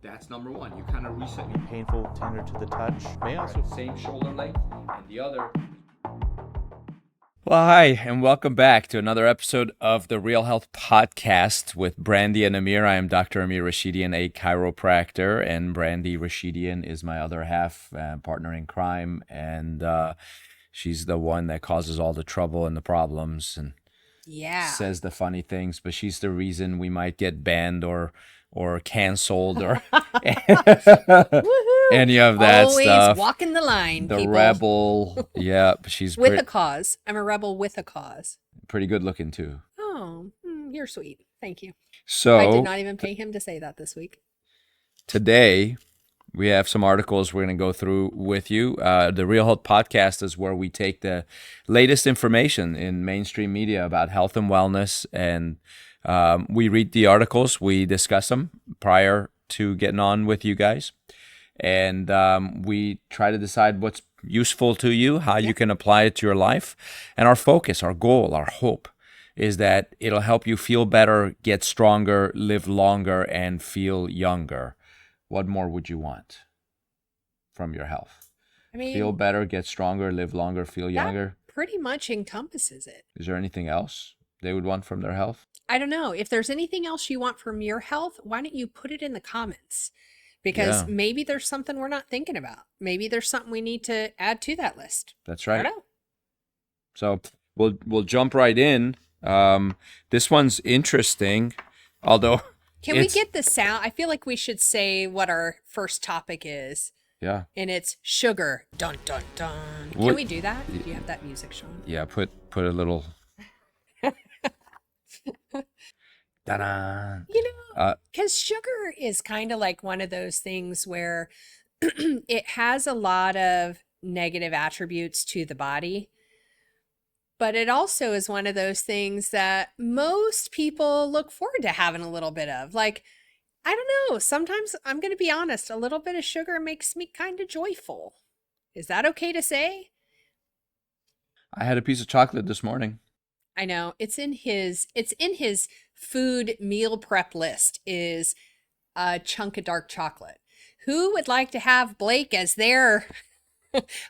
That's number one. You kind of reset your painful, tender to the touch. May also same shoulder length and the other. Well, hi, and welcome back to another episode of the Real Health Podcast with Brandy and Amir. I am Dr. Amir Rashidian, a chiropractor, and Brandy Rashidian is my other half, partner in crime, and she's the one that causes all the trouble and the problems and says the funny things, but she's the reason we might get banned or canceled or any of that Always stuff. walking the line, The people. rebel. Yeah, she's with a cause. I'm a rebel with a cause. pretty good looking too. Oh, you're sweet. Thank you. So I did not even pay him to say that this week. Today, we have some articles we're going to go through with you. The Real Health Podcast is where we take the latest information in mainstream media about health and wellness, and we read the articles, we discuss them prior to getting on with you guys, and we try to decide what's useful to you, how you can apply it to your life, and our focus, our goal, our hope is that it'll help you feel better, get stronger, live longer, and feel younger. What more would you want from your health? I mean, Feel better, get stronger, live longer, feel younger. Pretty much encompasses it. Is there anything else they would want from their health? I don't know. If there's anything else you want from your health, why don't you put it in the comments? Because maybe there's something we're not thinking about. Maybe there's something we need to add to that list. That's right. I don't know. So we'll jump right in. This one's interesting, although Can we get the sound? I feel like we should say what our first topic is. Yeah. And it's sugar. Dun, dun, dun. Can we do that? Do you have that music, Sean? Yeah, put a little ta-da. You know, because sugar is kind of like one of those things where it has a lot of negative attributes to the body. But it also is one of those things that most people look forward to having a little bit of. Like, I don't know, sometimes I'm going to be honest, a little bit of sugar makes me kind of joyful. Is that okay to say? I had a piece of chocolate this morning. I know. It's in his food meal prep list is a chunk of dark chocolate. Who would like to have Blake as their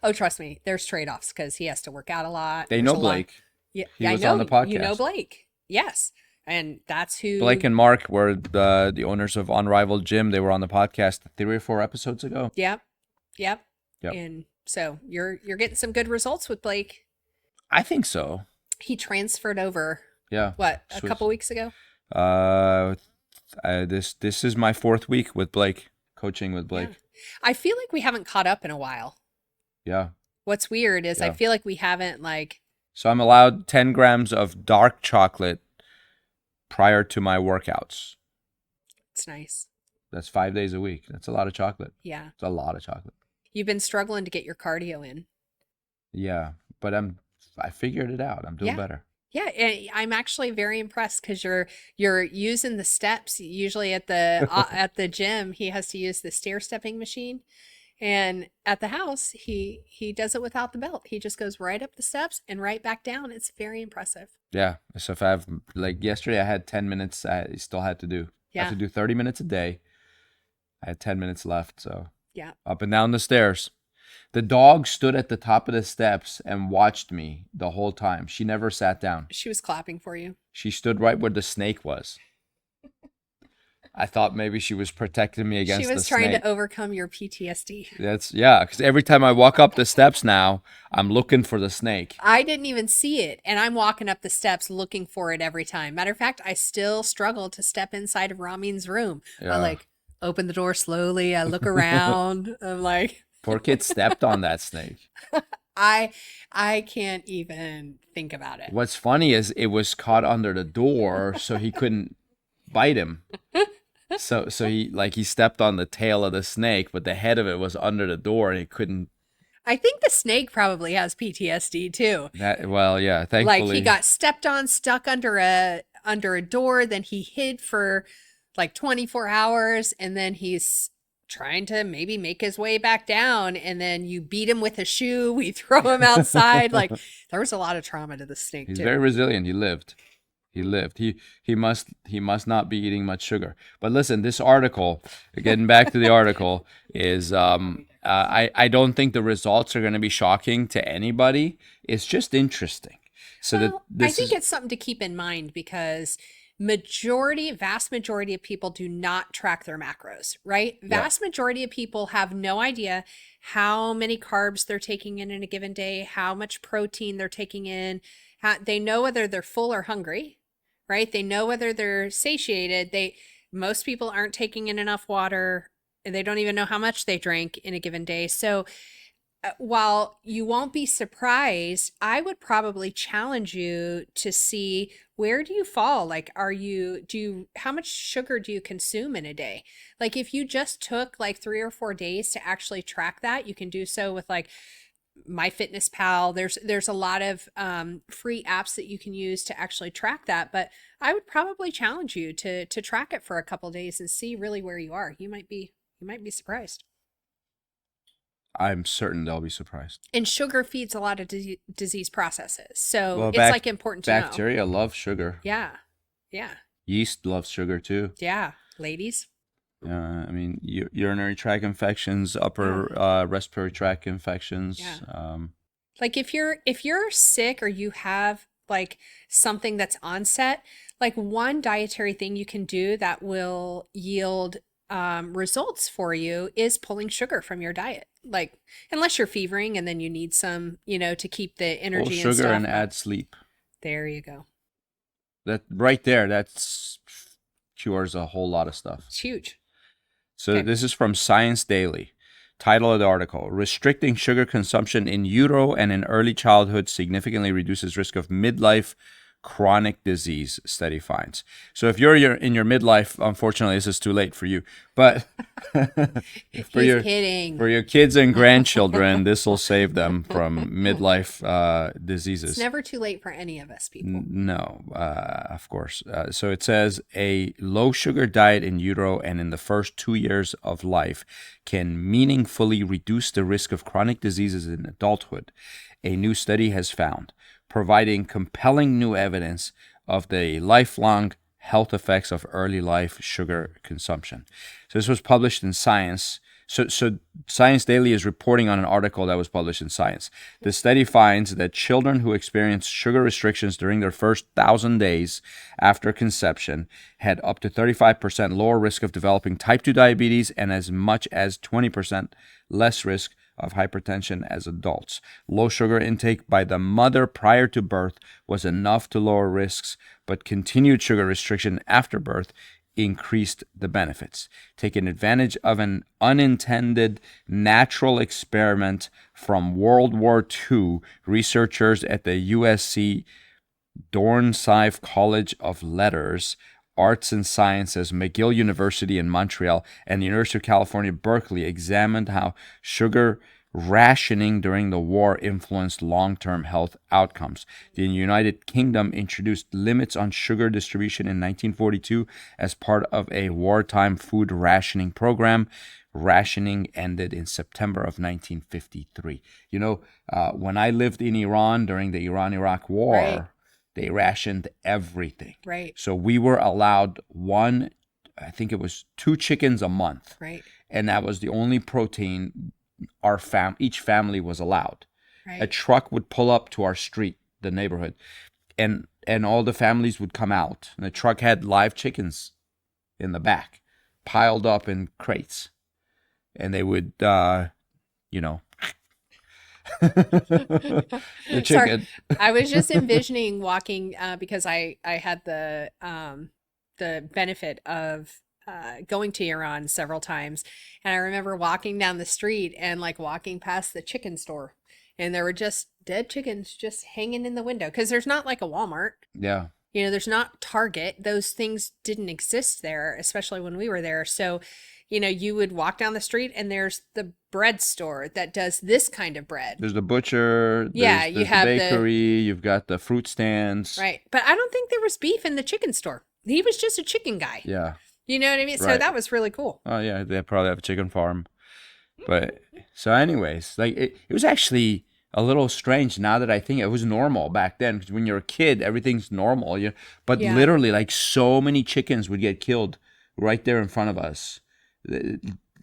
oh, trust me, there's trade-offs because he has to work out a lot. They know Blake. Yeah, he was I know, on the podcast. You know Blake. Yes. And that's who Blake and Mark were the owners of Unrivaled Gym. They were on the podcast 3 or 4 episodes ago. Yep. And so you're getting some good results with Blake. I think so. He transferred over. Yeah. What, a couple weeks ago? This is my 4th week with Blake, coaching with Blake. Yeah. I feel like we haven't caught up in a while. Yeah. What's weird is I feel like we haven't So I'm allowed 10 grams of dark chocolate prior to my workouts. It's nice. That's 5 days a week. That's a lot of chocolate. Yeah. It's a lot of chocolate. You've been struggling to get your cardio in. Yeah, but I figured it out. I'm doing better. Yeah, I'm actually very impressed because you're using the steps. Usually at the at the gym, he has to use the stair stepping machine, and at the house, he does it without the belt. He just goes right up the steps and right back down. It's very impressive. Yeah. So if I have, like yesterday, I had 10 minutes. I still had to do. I have to do 30 minutes a day. I had 10 minutes left, so up and down the stairs. The dog stood at the top of the steps and watched me the whole time. She never sat down. She was clapping for you. She stood right where the snake was. I thought maybe she was protecting me against the snake. She was trying to overcome your PTSD. Because every time I walk up the steps now, I'm looking for the snake. I didn't even see it, and I'm walking up the steps looking for it every time. Matter of fact, I still struggle to step inside of Ramin's room. Yeah. I open the door slowly. I look around. I'm like... Poor kid stepped on that snake. I can't even think about it. What's funny is it was caught under the door, so he couldn't bite him. So he stepped on the tail of the snake, but the head of it was under the door, and he couldn't. I think the snake probably has PTSD too. Thankfully. Like he got stepped on, stuck under a door, then he hid for 24 hours, and then he's trying to maybe make his way back down, and then you beat him with a shoe, we throw him outside. There was a lot of trauma to the snake. He's too. very resilient. He lived. He lived. He must not be eating much sugar. But listen, this article, getting back to the article, is I don't think the results are going to be shocking to anybody. It's just interesting. So that Well, I this think is it's something to keep in mind because vast majority of people do not track their macros, right? yeah. Vast majority of people have no idea how many carbs they're taking in a given day, how much protein they're taking in. They know whether they're full or hungry, right? They know whether they're satiated. Most people aren't taking in enough water, and they don't even know how much they drank in a given day. So while you won't be surprised, I would probably challenge you to see, where do you fall? Like, how much sugar do you consume in a day? Like, if you just took like 3 or 4 days to actually track that, you can do so with like MyFitnessPal. There's a lot of free apps that you can use to actually track that. But I would probably challenge you to track it for a couple days and see really where you are. You might be surprised. I'm certain they'll be surprised. And sugar feeds a lot of disease processes. So Well, it's like important to know. bacteria love sugar. Yeah. Yeah. Yeast loves sugar too. Yeah. Ladies. I mean, urinary tract infections, upper respiratory tract infections. Yeah. Like if you're sick or you have like something that's onset, like one dietary thing you can do that will yield results for you is pulling sugar from your diet. Like, unless you're fevering and then you need some, to keep the Pull energy and sugar stuff. and but add sleep. There you go. That right there, that's cures a whole lot of stuff. It's huge. So Okay. this is from Science Daily. Title of the article: Restricting sugar consumption in utero and in early childhood significantly reduces risk of midlife chronic disease, study finds. So if you're in your midlife, unfortunately, this is too late for you. But for He's kidding. for your kids and grandchildren, this will save them from midlife diseases. It's never too late for any of us people. No, of course. So it says a low sugar diet in utero and in the first 2 years of life can meaningfully reduce the risk of chronic diseases in adulthood, a new study has found, providing compelling new evidence of the lifelong health effects of early life sugar consumption. So this was published in Science. So Science Daily is reporting on an article that was published in Science. The study finds that children who experienced sugar restrictions during their first 1,000 days after conception had up to 35% lower risk of developing type 2 diabetes and as much as 20% less risk of hypertension as adults. Low sugar intake by the mother prior to birth was enough to lower risks, but continued sugar restriction after birth increased the benefits. Taking advantage of an unintended natural experiment from World War II, researchers at the USC Dornsife College of Letters, Arts and Sciences, McGill University in Montreal, and the University of California, Berkeley examined how sugar rationing during the war influenced long-term health outcomes. The United Kingdom introduced limits on sugar distribution in 1942 as part of a wartime food rationing program. Rationing ended in September of 1953. When I lived in Iran during the Iran-Iraq War, Right. they rationed everything. Right. So we were allowed I think it was 2 chickens a month. Right. And that was the only protein each family was allowed. Right. A truck would pull up to our street, the neighborhood, and all the families would come out. And the truck had live chickens in the back, piled up in crates. And they would, the Sorry. chicken. I was just envisioning walking because I had the benefit of going to Iran several times, and I remember walking down the street and like walking past the chicken store, and there were just dead chickens just hanging in the window because there's not like a Walmart. Yeah. There's not Target. Those things didn't exist there, especially when we were there. So, you would walk down the street and there's the bread store that does this kind of bread. There's the butcher. Yeah, there's you have the bakery. You've got the fruit stands. Right. But I don't think there was beef in the chicken store. He was just a chicken guy. Yeah. You know what I mean? So Right. that was really cool. Oh yeah, they probably have a chicken farm. But so anyways, like it was actually a little strange now that I think it was normal back then. Because when you're a kid, everything's normal. But Yeah. literally, like so many chickens would get killed right there in front of us.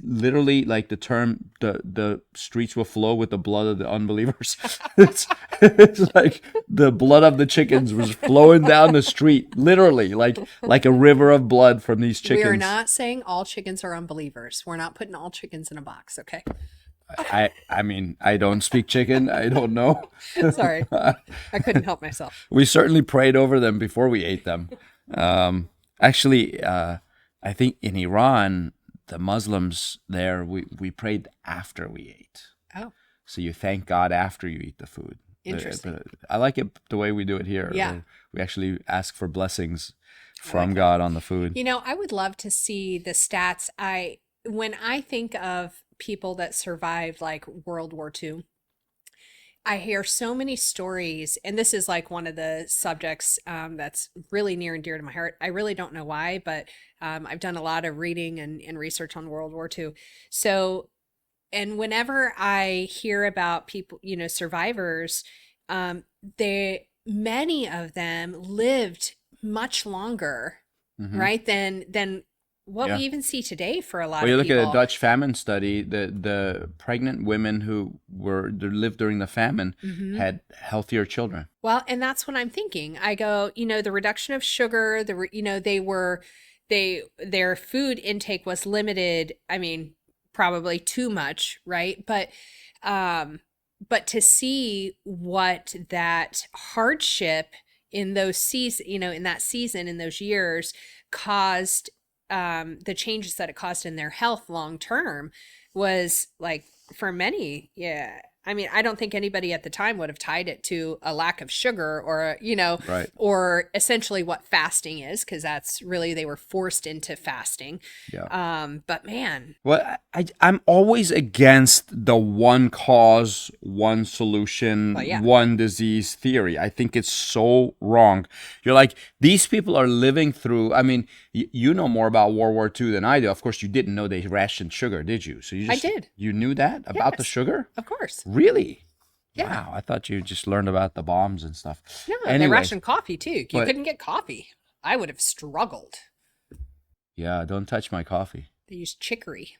Literally, like the streets will flow with the blood of the unbelievers. It's like the blood of the chickens was flowing down the street, literally, like a river of blood from these chickens. We are not saying all chickens are unbelievers. We're not putting all chickens in a box, okay? I mean, I don't speak chicken. I don't know. Sorry. I couldn't help myself. We certainly prayed over them before we ate them. Actually, I think in Iran, the Muslims there, we prayed after we ate. Oh, So you thank God after you eat the food. interesting. But I like it the way we do it here. Yeah. where we actually ask for blessings I from like that. God on the food. You know, I would love to see the stats. When I think of people that survived like World War II, I hear so many stories, and this is like one of the subjects that's really near and dear to my heart. I really don't know why, but I've done a lot of reading and research on World War II. So, and whenever I hear about people, survivors, many of them lived much longer, Mhm. right? Than what Yeah. we even see today for a lot Well, you of look at people. the Dutch famine study, the pregnant women who lived during the famine Mhm. had healthier children. Well, and that's what I'm thinking. I go, the reduction of sugar, their food intake was limited. I mean, probably too much, right? But to see what that hardship in those in that season, in those years, caused, the changes that it caused in their health long term was like, for many, yeah. I mean, I don't think anybody at the time would have tied it to a lack of sugar or, Right. or essentially what fasting is, because that's really, they were forced into fasting. Yeah. But man, Well, I'm always against the one cause, one solution, Well, yeah. one disease theory. I think it's so wrong. You're like, these people are living through, I mean, you know more about World War II than I do. Of course, you didn't know they rationed sugar, did you? So I did. You knew that about the Yes. sugar? Of course. Really? Yeah. Wow, I thought you just learned about the bombs and stuff. No, they Anyways, rationed coffee too. You but- couldn't get coffee. I would have struggled. Yeah, don't touch my coffee. They used chicory.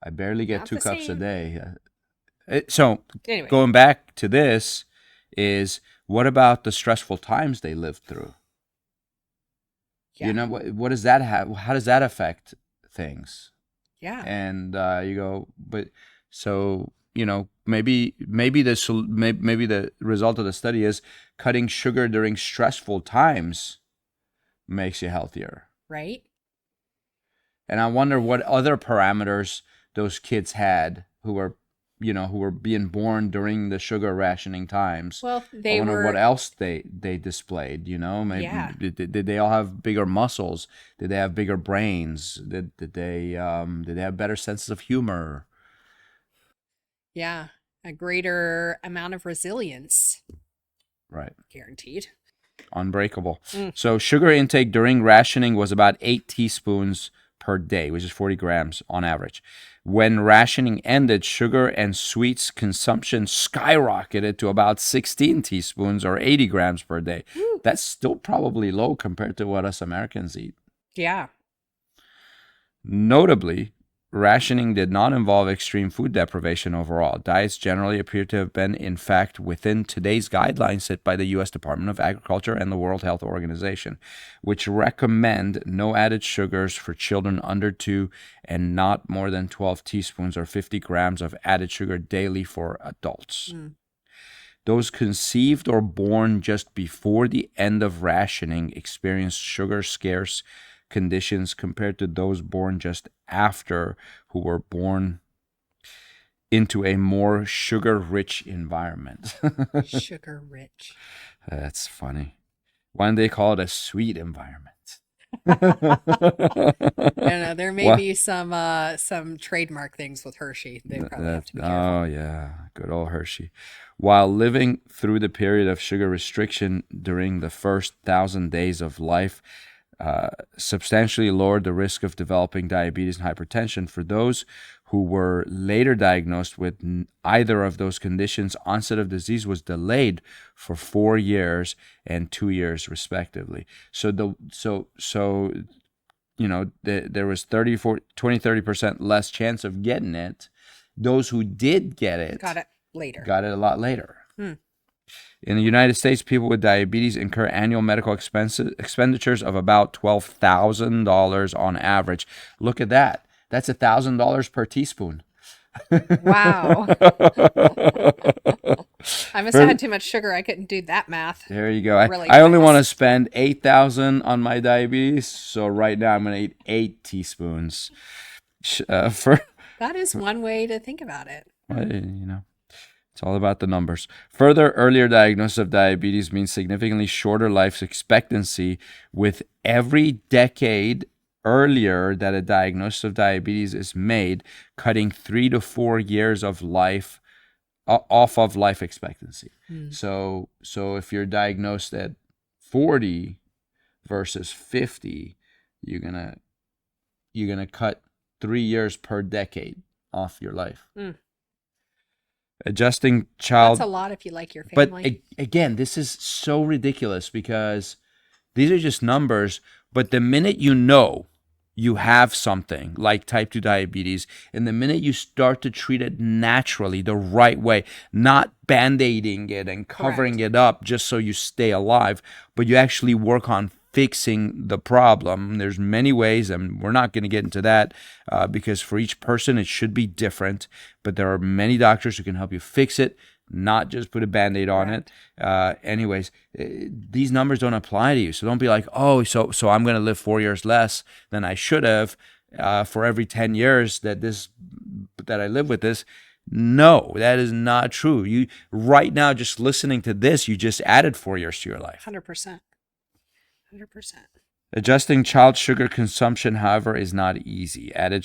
I barely get Not 2 the cups a same. day. So Anyway, going back to this is, what about the stressful times they lived through? yeah, You know, what does that have? How does that affect things? yeah, And you go, but so, maybe the result of the study is cutting sugar during stressful times makes you healthier. right. And I wonder what other parameters those kids had who were being born during the sugar rationing times. Well, I they wonder were. what else they displayed. Maybe Yeah. did they all have bigger muscles? Did they have bigger brains? Did they have better senses of humor? Yeah, a greater amount of resilience, Right. guaranteed. Unbreakable. Mm. So sugar intake during rationing was about 8 teaspoons per day, which is 40 grams on average. When rationing ended, sugar and sweets consumption skyrocketed to about 16 teaspoons or 80 grams per day. Woo. That's still probably low compared to what us Americans eat. Yeah. Notably, rationing did not involve extreme food deprivation overall. Diets generally appear to have been, in fact, within today's guidelines set by the U.S. Department of Agriculture and the World Health Organization, which recommend no added sugars for children under 2 and not more than 12 teaspoons or 50 grams of added sugar daily for adults. Mm. Those conceived or born just before the end of rationing experienced sugar scarce conditions compared to those born just after, who were born into a more sugar-rich environment. Sugar rich. That's funny. Why don't they call it a sweet environment? I don't know. There may What? be some trademark things with Hershey. They probably have to be careful. Oh, yeah. Good old Hershey. While living through the period of sugar restriction during the first 1,000 days of life, substantially lowered the risk of developing diabetes and hypertension for those who were later diagnosed with either of those conditions, onset of disease was delayed for 4 years and 2 years respectively. So there was 30% less chance of getting it. Those who did get it Got it later. got it a lot later. Hmm. In the United States, people with diabetes incur annual medical expenditures of about $12,000 on average. Look at that. That's $1,000 per teaspoon. Wow. I must have had too much sugar. I couldn't do that math. There you go. Really I only fast. want to spend $8,000 on my diabetes, so right now I'm going to eat 8 teaspoons. That is one way to think about it. It's all about the numbers. Further, earlier diagnosis of diabetes means significantly shorter life expectancy, with every decade earlier that a diagnosis of diabetes is made, cutting 3 to 4 years of life off of life expectancy. So if you're diagnosed at 40 versus 50, you're gonna cut 3 years per decade off your life. Adjusting child. That's a lot if you like your family. But again, this is so ridiculous because these are just numbers. But the minute you know you have something like type 2 diabetes, and the minute you start to treat it naturally, the right way, not band-aiding it and covering it up just so you stay alive, but you actually work on fixing the problem. There's many ways, and we're not going to get into that because for each person it should be different, but there are many doctors who can help you fix it, not just put a Band-Aid on it. Anyways, these numbers don't apply to you. So don't be like, oh, so I'm going to live 4 years less than I should have for every 10 years that I live with this. No, that is not true. You right now, just listening to this, you just added 4 years to your life. 100%. Adjusting child sugar consumption, however, is not easy. Added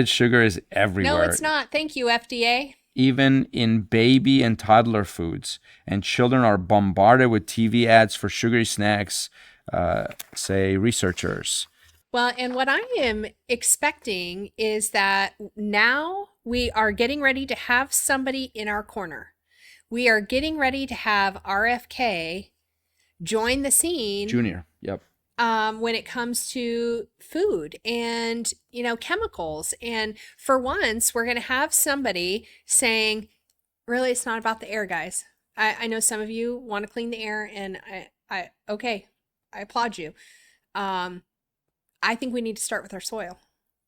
sugar is everywhere. No, it's not. Thank you, FDA. Even in baby and toddler foods, and children are bombarded with TV ads for sugary snacks, say researchers. Well, and what I am expecting is that now we are getting ready to have somebody in our corner. We are getting ready to have RFK join the scene. Junior, yep. When it comes to food and, chemicals. And for once, we're going to have somebody saying, really, it's not about the air, guys. I know some of you want to clean the air, and I applaud you. I think we need to start with our soil.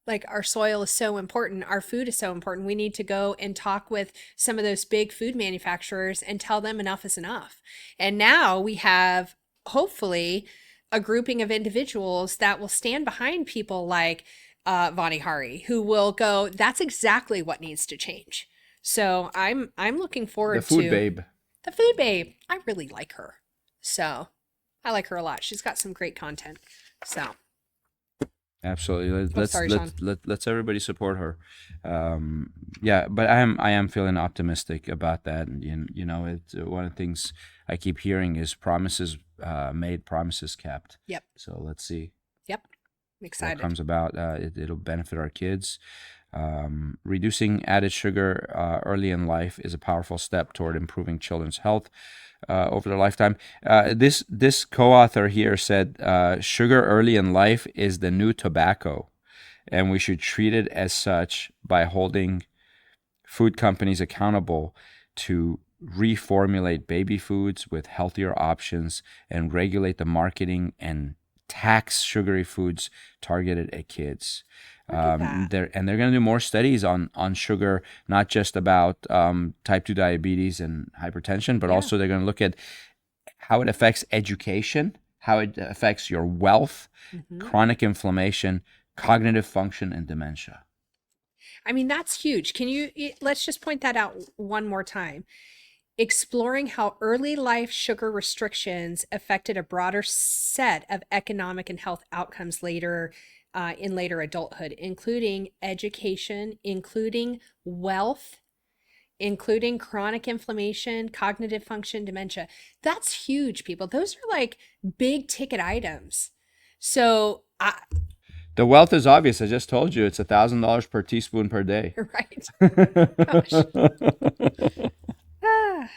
Like, our soil is so important. Our food is so important. We need to go and talk with some of those big food manufacturers and tell them enough is enough. And now we have, hopefully, a grouping of individuals that will stand behind people like Vani Hari, who will go, that's exactly what needs to change. So I'm looking forward to the food babe. The food babe. I really like her. So I like her a lot. She's got some great content. So absolutely. Sean. Let's everybody support her. But I am feeling optimistic about that. And it's one of the things I keep hearing is promises made, promises kept. Yep. So let's see. Yep. I'm excited. What comes about. It'll benefit our kids. Reducing added sugar early in life is a powerful step toward improving children's health over their lifetime. This co-author here said sugar early in life is the new tobacco, and we should treat it as such by holding food companies accountable to reformulate baby foods with healthier options and regulate the marketing and tax sugary foods targeted at kids. They're going to do more studies on sugar, not just about type 2 diabetes and hypertension, but also they're going to look at how it affects education, how it affects your wealth, chronic inflammation, cognitive function, and dementia. I mean, that's huge. Let's just point that out one more time. Exploring how early life sugar restrictions affected a broader set of economic and health outcomes later in later adulthood, including education, including wealth, including chronic inflammation, cognitive function, dementia. That's huge, people. Those are like big ticket items. So The wealth is obvious. I just told you it's $1,000 per teaspoon per day. Right. Gosh. Ah,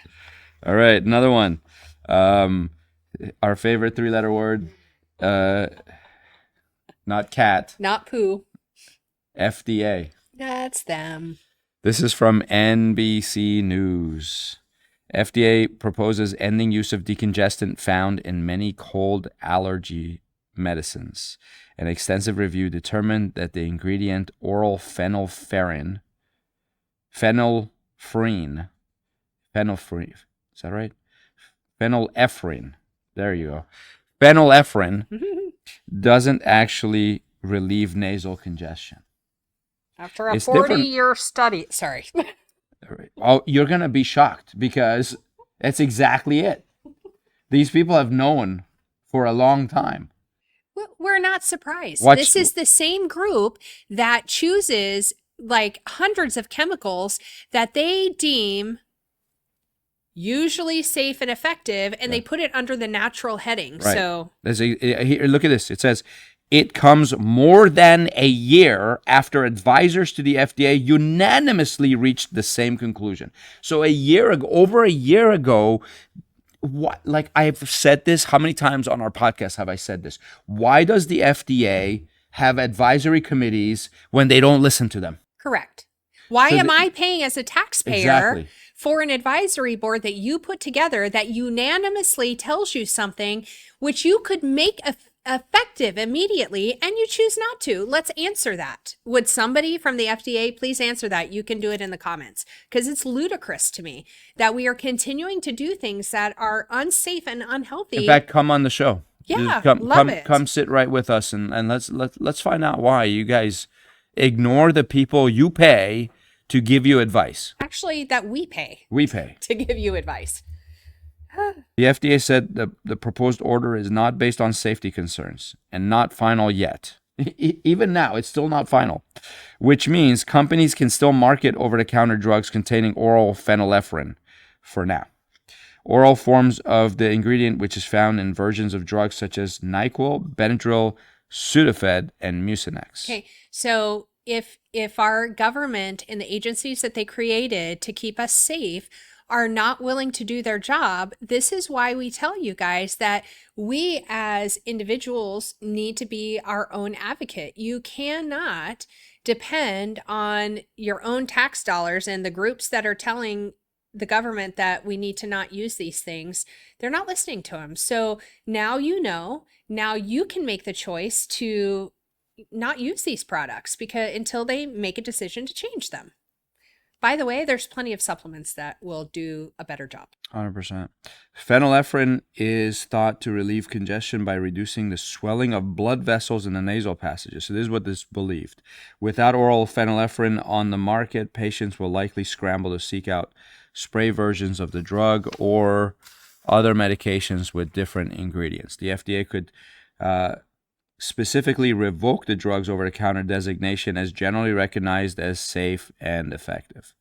All right, another one. Our favorite three-letter word, not cat, not poo. FDA. That's them. This is from NBC News. FDA proposes ending use of decongestant found in many cold allergy medicines. An extensive review determined that the ingredient oral phenylphrine, is that right? Phenylephrine, there you go. Phenylephrine doesn't actually relieve nasal congestion. After a It's different. 40-year study. Sorry. Oh, you're going to be shocked because that's exactly it. These people have known for a long time. We're not surprised. Watch- This is the same group that chooses like hundreds of chemicals that they deem usually safe and effective, and they put it under the natural heading. Right. So Here, look at this. It says, it comes more than a year after advisors to the FDA unanimously reached the same conclusion. So over a year ago, what, like I've said this, how many times on our podcast have I said this? Why does the FDA have advisory committees when they don't listen to them? correct. Why So am I paying as a taxpayer Exactly. for an advisory board that you put together that unanimously tells you something which you could make effective immediately, and you choose not to? Let's answer that. Would somebody from the FDA please answer that? You can do it in the comments, because it's ludicrous to me that we are continuing to do things that are unsafe and unhealthy. In fact, come on the show. Yeah, Just love it. Come sit right with us and let's find out why you guys ignore the people you pay to give you advice. Actually, that we pay We pay. to give you advice. The FDA said the proposed order is not based on safety concerns and not final yet. Even now, it's still not final, which means companies can still market over-the-counter drugs containing oral phenylephrine for now. Oral forms of the ingredient, which is found in versions of drugs such as NyQuil, Benadryl, Sudafed, and Mucinex. Okay, so if our government and the agencies that they created to keep us safe are not willing to do their job, this is why we tell you guys that we as individuals need to be our own advocate. You cannot depend on your own tax dollars and the groups that are telling the government that we need to not use these things. They're not listening to them. So now now you can make the choice to not use these products because until they make a decision to change them. By the way, there's plenty of supplements that will do a better job. 100%. Phenylephrine is thought to relieve congestion by reducing the swelling of blood vessels in the nasal passages. So this is what is believed. Without oral phenylephrine on the market, patients will likely scramble to seek out spray versions of the drug or other medications with different ingredients. The FDA could specifically revoke the drugs over-the-counter designation as generally recognized as safe and effective.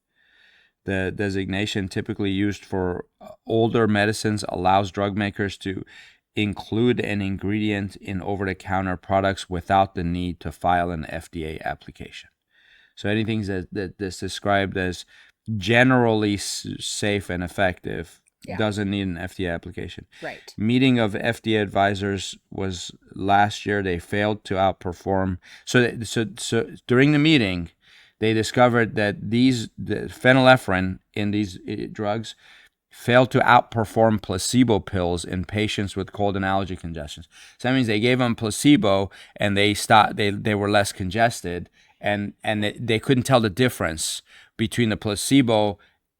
The designation typically used for older medicines allows drug makers to include an ingredient in over-the-counter products without the need to file an FDA application. So anything that's described as generally safe and effective doesn't need an FDA application. Right. Meeting of FDA advisors was last year. They failed to outperform. So during the meeting, they discovered that the phenylephrine in these drugs failed to outperform placebo pills in patients with cold and allergy congestions. So that means they gave them placebo and they were less congested, and they couldn't tell the difference between the placebo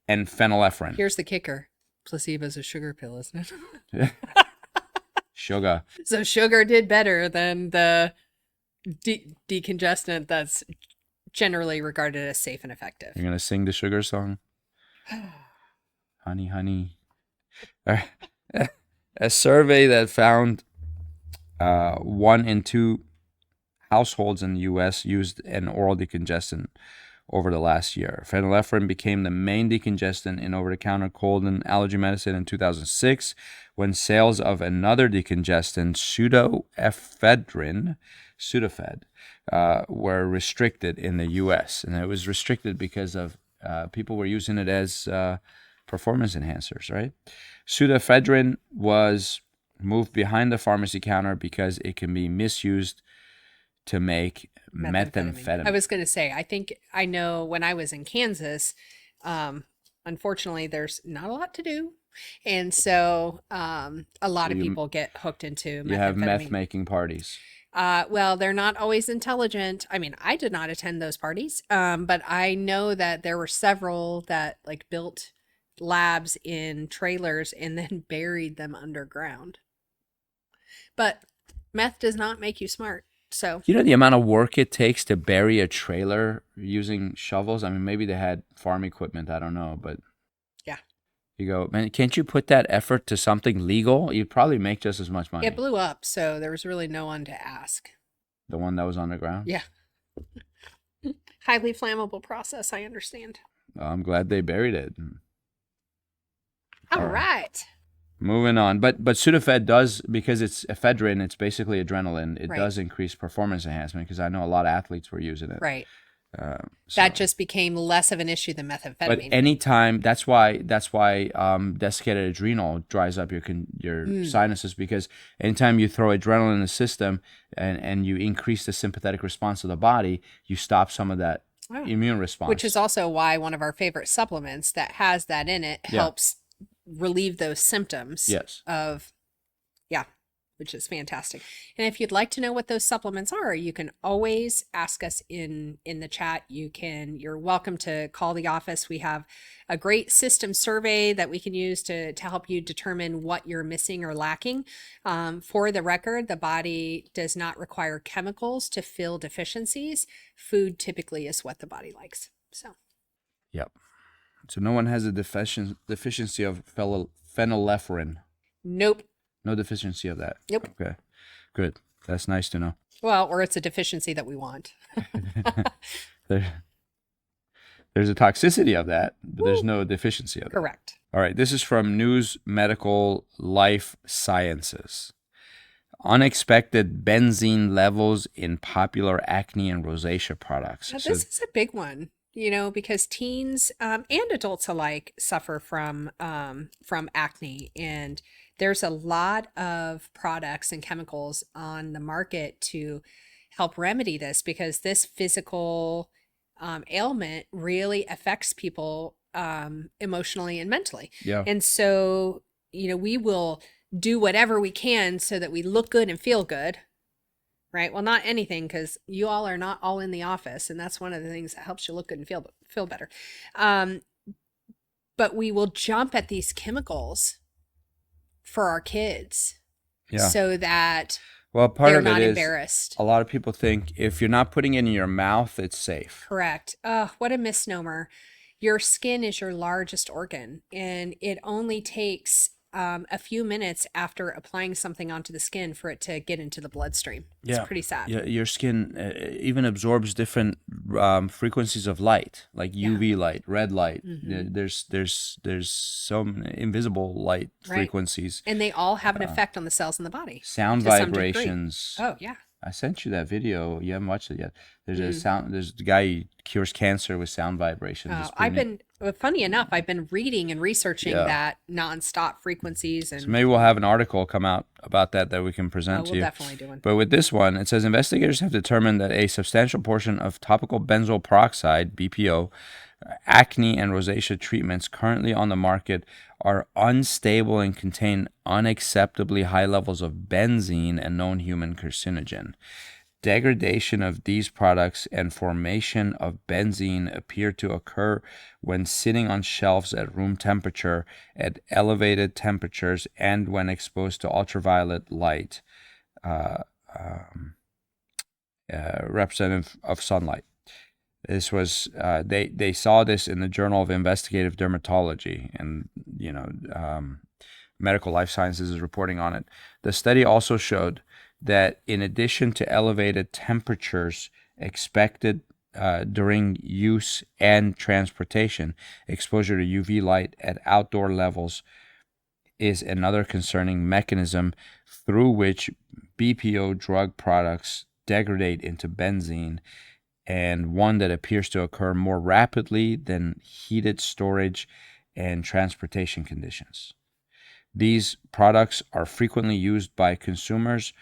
and phenylephrine. Here's the kicker. Placebo's a sugar pill, isn't it? Sugar. So sugar did better than the decongestant that's generally regarded as safe and effective. You're going to sing the sugar song? Honey, honey. A survey that found 1 in 2 households in the U.S. used an oral decongestant over the last year. Phenylephrine became the main decongestant in over-the-counter cold and allergy medicine in 2006, when sales of another decongestant, pseudoephedrine, Sudafed, were restricted in the U.S. And it was restricted because of people were using it as performance enhancers, right? Pseudoephedrine was moved behind the pharmacy counter because it can be misused to make methamphetamine. I was going to say, I know when I was in Kansas, unfortunately, there's not a lot to do. And so a lot of people get hooked into methamphetamine. You have meth making parties. Well, they're not always intelligent. I mean, I did not attend those parties, but I know that there were several that like built labs in trailers and then buried them underground. But meth does not make you smart. So you know the amount of work it takes to bury a trailer using shovels? I mean, maybe they had farm equipment, I don't know, but yeah. You go, man, can't you put that effort to something legal? You'd probably make just as much money. It blew up, so there was really no one to ask. The one that was on the ground? Yeah. Highly flammable process, I understand. Well, I'm glad they buried it. All right. Moving on. But Sudafed does, because it's ephedrine, it's basically adrenaline. It does increase performance enhancement, because I know a lot of athletes were using it. Right. That just became less of an issue than methamphetamine. But anytime, that's why desiccated adrenal dries up your sinuses, because anytime you throw adrenaline in the system and you increase the sympathetic response of the body, you stop some of that immune response. Which is also why one of our favorite supplements that has that in it helps relieve those symptoms of, which is fantastic. And if you'd like to know what those supplements are, you can always ask us in the chat. You're welcome to call the office. We have a great system survey that we can use to help you determine what you're missing or lacking. For the record, the body does not require chemicals to fill deficiencies. Food typically is what the body likes. So. Yep. So no one has a deficiency of phenylephrine. Nope. No deficiency of that. Nope. Okay. Good. That's nice to know. Well, or it's a deficiency that we want. There's a toxicity of that, but there's no deficiency of that. Correct. All right. This is from News Medical Life Sciences. Unexpected benzene levels in popular acne and rosacea products. Now, this is a big one. Because teens and adults alike suffer from acne, and there's a lot of products and chemicals on the market to help remedy this, because this physical ailment really affects people emotionally and mentally. Yeah. And so, we will do whatever we can so that we look good and feel good. Right. Well, not anything, because you all are not all in the office, and that's one of the things that helps you look good and feel better. But we will jump at these chemicals for our kids, so that they're not embarrassed. A lot of people think if you're not putting it in your mouth, it's safe. Correct. What a misnomer! Your skin is your largest organ, and it only takes a few minutes after applying something onto the skin for it to get into the bloodstream. It's pretty sad. Yeah, your skin even absorbs different frequencies of light, like UV light, red light. Mm-hmm. There's some invisible light frequencies, and they all have an effect on the cells in the body. Sound vibrations. Oh yeah. I sent you that video. You haven't watched it yet. There's There's a guy who cures cancer with sound vibrations. Funny enough, I've been reading and researching that nonstop frequencies, and so maybe we'll have an article come out about that we can present to you. We'll definitely do one. But with this one, it says investigators have determined that a substantial portion of topical benzoyl peroxide (BPO) acne and rosacea treatments currently on the market are unstable and contain unacceptably high levels of benzene, a known human carcinogen. Degradation of these products and formation of benzene appear to occur when sitting on shelves at room temperature, at elevated temperatures, and when exposed to ultraviolet light, representative of sunlight. This was they saw this in the Journal of Investigative Dermatology, and Medical Life Sciences is reporting on it. The study also showed that in addition to elevated temperatures expected during use and transportation, exposure to UV light at outdoor levels is another concerning mechanism through which BPO drug products degrade into benzene, and one that appears to occur more rapidly than heated storage and transportation conditions. These products are frequently used by consumers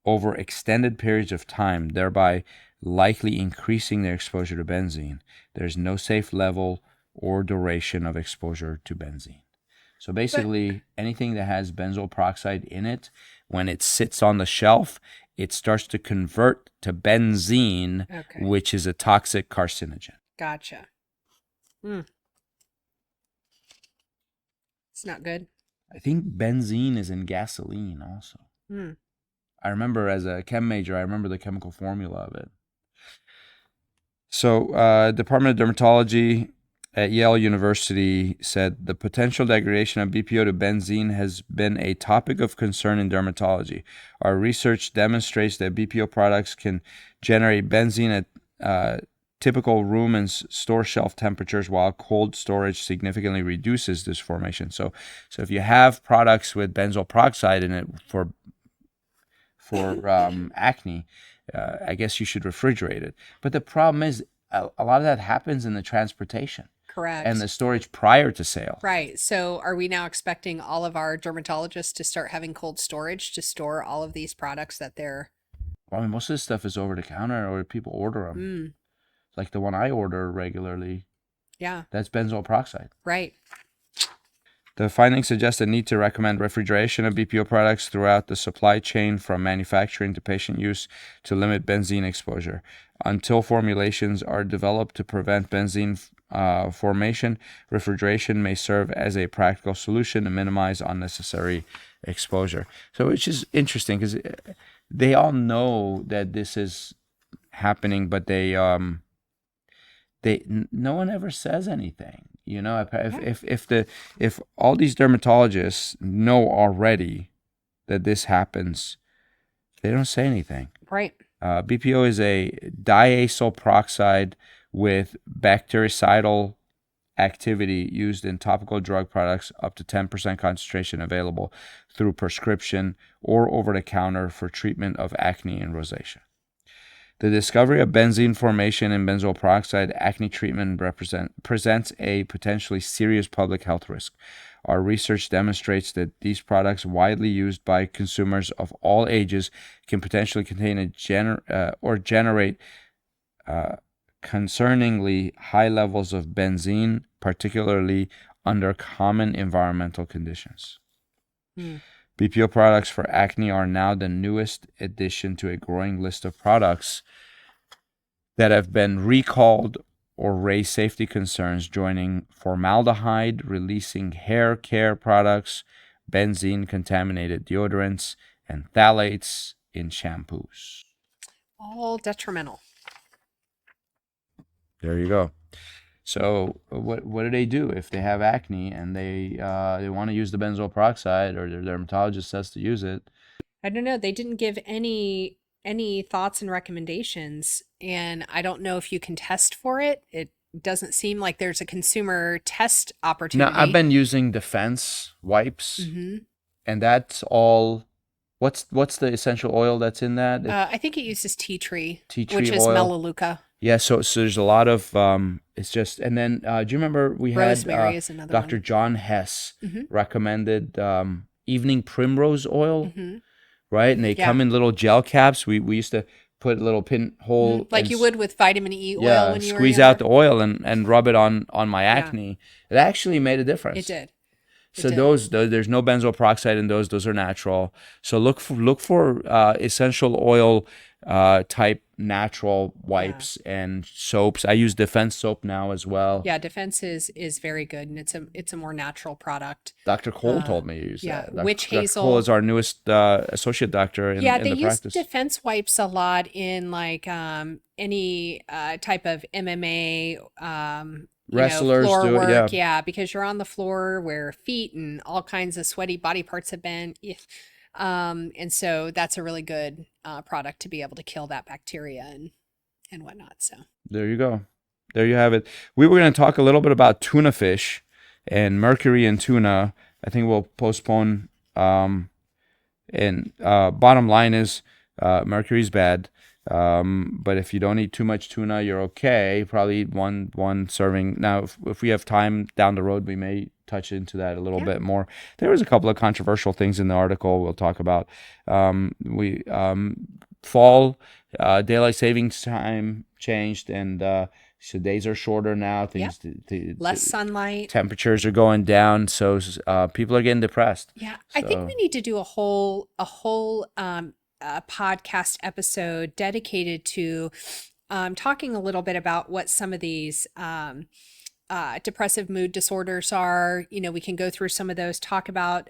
over extended periods of time, thereby likely increasing their exposure to benzene. There's no safe level or duration of exposure to benzene. So basically, anything that has benzoyl peroxide in it, when it sits on the shelf, it starts to convert to benzene, Okay. which is a toxic carcinogen. Gotcha. It's not good. I think benzene is in gasoline also. I remember as a chem major, I remember the chemical formula of it. So, Department of Dermatology at Yale University said the potential degradation of BPO to benzene has been a topic of concern in dermatology. Our research demonstrates that BPO products can generate benzene at typical room and store shelf temperatures, while cold storage significantly reduces this formation. So if you have products with benzoyl peroxide in it for acne, I guess you should refrigerate it. But the problem is a lot of that happens in the transportation. Correct. And the storage prior to sale. Right. So are we now expecting all of our dermatologists to start having cold storage to store all of these products that they're... Well, I mean, most of this stuff is over the counter or people order them. Like the one I order regularly. Yeah. That's benzoyl peroxide. Right. The findings suggest a need to recommend refrigeration of BPO products throughout the supply chain from manufacturing to patient use to limit benzene exposure. Until formulations are developed to prevent benzene formation, refrigeration may serve as a practical solution to minimize unnecessary exposure. So, which is interesting because they all know that this is happening, but no one ever says anything. You know, if all these dermatologists know already that this happens, they don't say anything. Right. BPO is a diacyl peroxide with bactericidal activity used in topical drug products up to 10% concentration available through prescription or over-the-counter for treatment of acne and rosacea. The discovery of benzene formation in benzoyl peroxide acne treatment presents a potentially serious public health risk. Our research demonstrates that these products, widely used by consumers of all ages, can potentially contain generate concerningly high levels of benzene, particularly under common environmental conditions. BPO products for acne are now the newest addition to a growing list of products that have been recalled or raise safety concerns, joining formaldehyde-releasing hair care products, benzene-contaminated deodorants, and phthalates in shampoos. All detrimental. There you go. So what do they do if they have acne and they want to use the benzoyl peroxide, or their dermatologist says to use it? I don't know. They didn't give any thoughts and recommendations, and I don't know if you can test for it. It doesn't seem like there's a consumer test opportunity. Now, I've been using Defense wipes, and that's all. What's the essential oil that's in that? I think it uses tea tree Tea which tree is oil. melaleuca. Yeah, so there's a lot of it's just, and then do you remember we had Rosemary is another Dr. one. John Hess recommended evening primrose oil, right? And they come in little gel caps. We used to put a little pinhole, like you would with vitamin E oil. yeah, when you squeeze were out the oil and rub it on my acne. It actually made a difference. It did. So those there's no benzoyl peroxide in those. Those are natural. So look for essential oil type natural wipes and soaps. I use Defense soap now as well. Yeah, Defense is very good, and it's a more natural product. Dr. Cole told me to use that. Witch hazel. Dr. Cole is our newest associate doctor in they the use practice. Defense wipes a lot in like any type of MMA Wrestlers floor do it, work, yeah. because you're on the floor where feet and all kinds of sweaty body parts have been. And so that's a really good product to be able to kill that bacteria and whatnot. So there you go. There you have it. We were going to talk a little bit about tuna fish and mercury in tuna. I think we'll postpone. And bottom line is mercury is bad. But if you don't eat too much tuna, you're okay. Probably eat one serving. Now, if we have time down the road, we may touch into that a little bit more. There was a couple of controversial things in the article we'll talk about. Fall daylight savings time changed, and so days are shorter now. Less sunlight. Temperatures are going down, so people are getting depressed. Yeah, I think we need to do a whole podcast episode dedicated to talking a little bit about what some of these depressive mood disorders are. We can go through some of those, talk about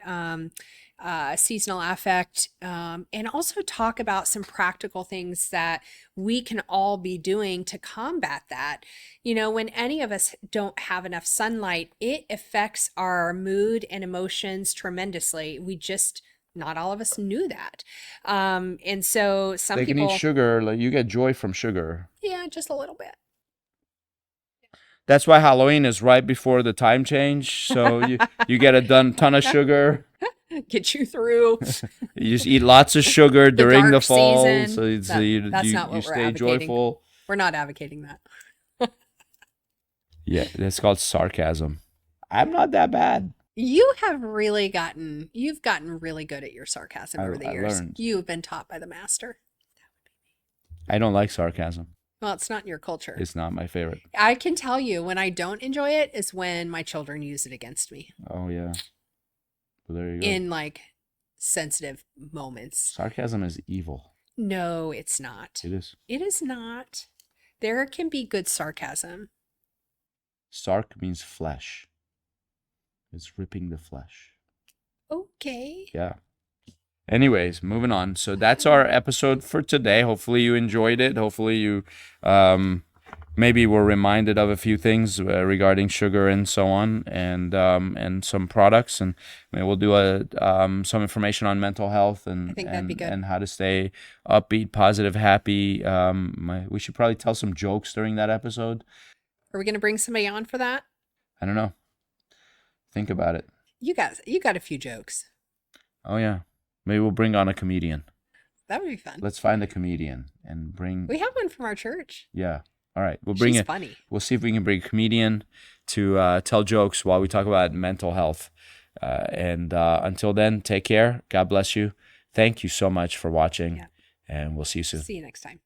seasonal affect, and also talk about some practical things that we can all be doing to combat that. When any of us don't have enough sunlight, it affects our mood and emotions tremendously. Not all of us knew that. And so some people can eat sugar. Like, you get joy from sugar. Yeah, just a little bit. That's why Halloween is right before the time change. So you get a ton of sugar. Get you through. You just eat lots of sugar during the fall. Season. So you stay joyful. We're not advocating that. Yeah, that's called sarcasm. I'm not that bad. You've gotten really good at your sarcasm over the years. Learned. You've been taught by the master. I don't like sarcasm. Well, it's not in your culture. It's not my favorite. I can tell you when I don't enjoy it is when my children use it against me. Oh, yeah. Well, there you go. In like sensitive moments. Sarcasm is evil. No, it's not. It is. It is not. There can be good sarcasm. Sarc means flesh. It's ripping the flesh. Okay. Yeah. Anyways, moving on. So that's our episode for today. Hopefully you enjoyed it. Hopefully you maybe were reminded of a few things regarding sugar and so on, and some products. And maybe we'll do some information on mental health and I think that'd be good. And how to stay upbeat, positive, happy. We should probably tell some jokes during that episode. Are we going to bring somebody on for that? I don't know. Think about it. You got a few jokes. Oh, yeah. Maybe we'll bring on a comedian. That would be fun. Let's find a comedian and bring... We have one from our church. Yeah. All right. She's funny. We'll see if we can bring a comedian to tell jokes while we talk about mental health. And until then, take care. God bless you. Thank you so much for watching. Yeah. And we'll see you soon. See you next time.